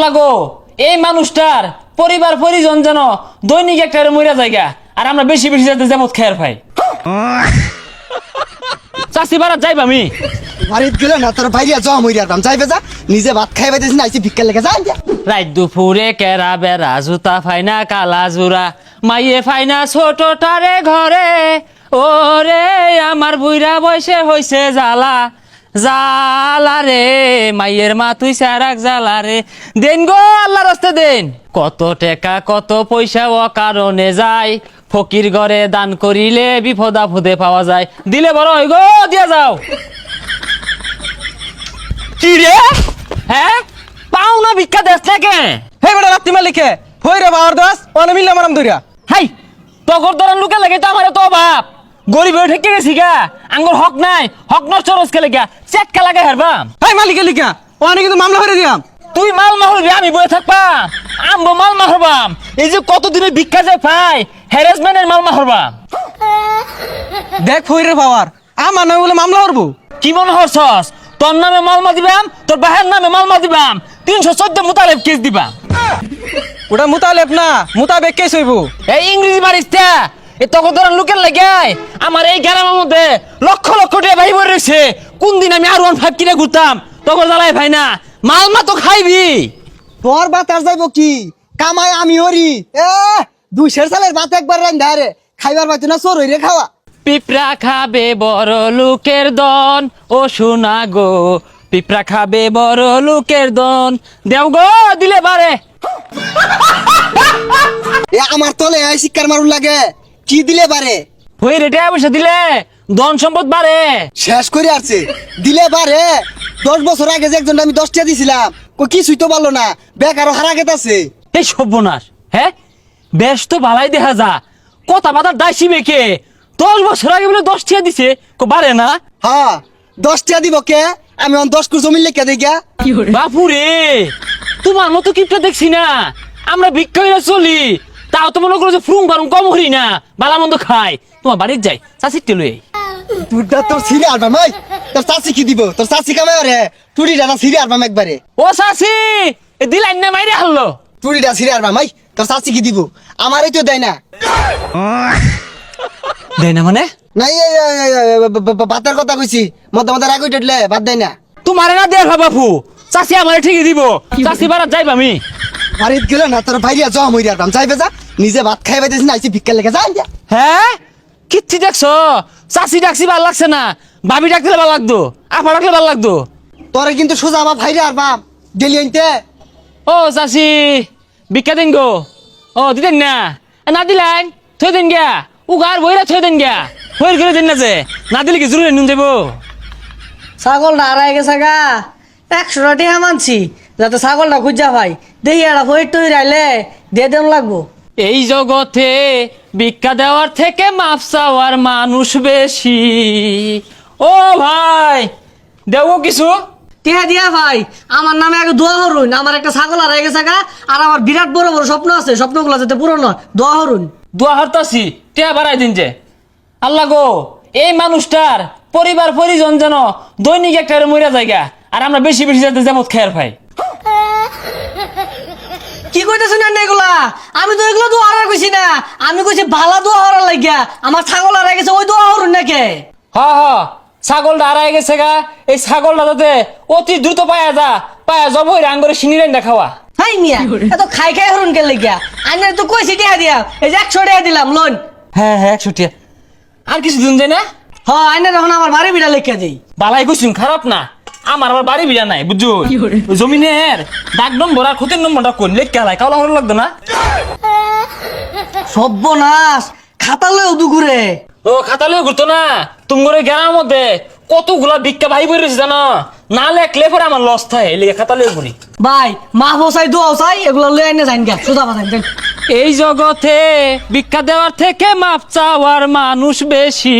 আল্লাহ গো, এই মানুষটার পরিবার পরিজন যেন দৈনিক একটা মইরা জায়গা, আর আমরা বেশি বেশি যাতে যেমন খেয়ার পাই। চাষি বাড়া যাইব আমি বাড়িতে গেলে না তোর বাইরে যাওয়া মরিয়া দাম যাইবে যা, নিজে ভাত খাই পাইতেছি না, ভিক্ষা লেগে যা। রাত দুপুরে কেরা বেড়া, জুতা ফাইনা কালা জোড়া, মাইয়ে ফাইনা ছোট টারে ঘরে, ওরে আমার বুইরা বয়সে হইছে জ্বালা জ্বালা রে, মাইয়ের মা তুই সারাক জ্বালা রে, দেন গো আল্লাহ রাস্তে দেন। কত টাকা কত পয়সা ও কারণে যায়, ফকির ঘরে দান করিলে বিপদ আপদে পাওয়া যায়, দিলে বড় হই গো দিয়া যাও। কি রে, হ্যাঁ পাও না ভিক্ষা দেশ থেকে? হে বেটা রাত্রি মালিকে হই রে বাবার দাস অনে মিললাম আরাম ধরিয়া। হাই তগর দরান লুকে লাগে তো আমার তো বাপ গরিব হয়ে ঠেকে গেছি গা, আঙ্গুর হক নাই, হক নষ্ট রোজকে লেগা চেটকা লাগে হারবাম। হাই মালিকে লিখা অনে কিন্তু মামলা করে দিয়াম। তুই মাল মাহরবি আমি বয়ে থাকবাম, আমবো মাল মাহরবাম। এই যে কতদিনে ভিক্ষা যে পাই, হ্যারাসমেন্টের মাল মাহরবাম। দেখ হই রে বাবার আমার নামে বলে মামলা করবো। কি মনে হরছস তোর নামে মালমা দিবাম, তোর বাহের নামে মালমা দিবাম, 314 মুতালেব কেস দিবাম। ওটা মুতালেব না মুতাবেক কেস হইব। এই ইংরেজি মারিস্তা এ তখন ধরেন লোকের লাগে আমার এই গ্রামের মধ্যে লক্ষ লক্ষ টাকা ভাই বই রয়েছে, কোন দিন আমি R15 কিনে ঘুরতাম তখন জ্বালাই ভাই না, মালমা তো খাইবি। তোর ভাত আর যাইব কি, কামাই আমি হরি। 200 সালের ভাত একবার রান্ধা রে, খাইবার পাইতো না চোর হইরে খাওয়া। পিঁপড়া খাবে বড় লোকের দন, ও শোনা গো পিঁপড়া খাবে বড় লোকের দন, দেও গো দিলে বারে। আমার তলে শিক্ষার মারুন লাগে, কি দিলে পারে? হই রেটে পয়সা দিলে ধন সম্পদ বাড়ে। শেষ করে আসছে দিলে পারে। 10 বছর আগে যে একজন আমি 10 টাকা দিছিলাম, কিছুই তো পারলো না, বেকারও হারা গেছে। এই সর্বনাশ, হ্যাঁ বেশ তো ভালাই দেখা যা, কথা বাতার দাইছি বেকে 10 বছর আগে বলে 10 টাকা দিছে, বাড়ে না। হ্যাঁ 10 টাকা দিব কে, আমি 10 কুড়ি জমি লেখা দিই গা। বাপুরে তোমার মতো কিপটা দেখছি না, আমরা ভিক্ষা চলি, তাও তো মনে করো যে ফ্রুং ফারুং কম হরি না, বালা মন্দ খাই। তোমার বাড়ির যাই চাষির লই তোর সিরে আলবাম, তোর চাষি কি দিব? তোর চাষি কামাই রে, টুরিটা না সিরে আলবাম একবারে। ও চাষি দিলাইন না মাইরে হারলো, টুরিটা সিরে আলবাম, তোর চাষি কি দিব? আমারই তো দেয় না। দেয় না মানে? নাই ভাতের কথা কইছি, মধ্যে রাগ উঠলে ভাত দেয় না। তোমারে না দেয় বাপু, চাষি আমারে ঠিকই দিব, চাষি বাড়া যাইব আমি। বাড়িতে গেলে না তোর বাইরে যাওয়া মরিয়া দাম যাইবে যা, নিজে ভাত খাই পাইতেছি না, ভিক্ষা লেগে যা। হ্যাঁ কিচ্ছি দেখছো, চাষি ডাকছি ভাল লাগছে না, ভাবি ডাকলে ভাল লাগতো, আপা ডাকলে ভাল লাগতো। তোরে কিন্তু সোজা বাপ ভাইরে আর বাপ ডেলি আনতে। ও চাষি ভিক্ষা দিন গো, ও দিতেন না, না দিলেন থই দেন গিয়া, উগার বইরা থই দেন গিয়া, বইর করে দেন না, যে না দিলে কি জরুরি নুন যাবো। ছাগলটা হারাই গেছে গা, 100 টাকা মানছি যাতে ছাগলটা খুঁজা ভাই, দেখি একটা বই টই রাইলে দিয়ে দেন লাগবো। এই জগতে ভিক্ষা দেওয়ার থেকে মাপ চাওয়ার মানুষ বেশি। ও ভাই দেবো কিছু? টিহা দিয়া ভাই, আমার নামে আগে দোয়া হরুন, আমার একটা ছাগল হারাই গেছে গা, আর আমার বিরাট বড় বড় স্বপ্ন আছে, স্বপ্নগুলো যাতে পূরণ হয়, দোয়া হরুন। দোয়া হরতাছি টিয়া বাড়াই দিন যে। আল্লাহ গো, এই মানুষটার পরিবার পরিজন যেন দৈনিক একটা মইরা জায়গা, আর আমরা বেশি বেশি যাতে যেমন খেয়ার পাই। কি কইতেছেন না এগুলা? আমি তো এগুলো দোয়া হারা কইছি না, আমি কইছি ভালো দোয়া হরার লাগিয়া, আমার ছাগল হারাই গেছে ওই দোয়া হরুন নাকি? হ হ ছাগলটা হারাই গেছে গা, এই ছাগলটা যাতে অতি দ্রুত পায়া যাব আঙ্গরে সিনি রান্না খাওয়া। হাই মিয়া এত খাই খাই হরুন কে লাগিয়া, আমি তো কইছি টিহা দিয়া, এই যে 100 টাকা দিলাম লোন। হ্যাঁ 100 টাকা, আর কিছু দিন যায় না? হ্যাঁ আইনে তখন আমার বাড়ি বিড়া লেখা দেই। বালাই কইছুন খারাপ না, আমার আবার বাড়ি বিড়া নাই বুঝছো, জমিনের ডাক নম্বর আর ক্ষতির নম্বরটা কোন লেখ কেলাই কাওলা হল লাগতো না। সর্বনাশ, খাতা লয়ে দুগুরে। ও খাতালে ঘুরতো না, তোমার গ্রামের মধ্যে কতগুলা ভিক্ষা ভাই বই রয়েছে জানো, না লেখলে পরে আমার লস থাকে, এলিগে খাতালে ঘুরি। ভাই মা বসাই দোয়াও চাই, এগুলো লয়ে আইনে যাইন গা, সোজা বাজাইন দেন। এই জগতে ভিক্ষা দেওয়ার থেকে মাপ চাওয়ার মানুষ বেশি।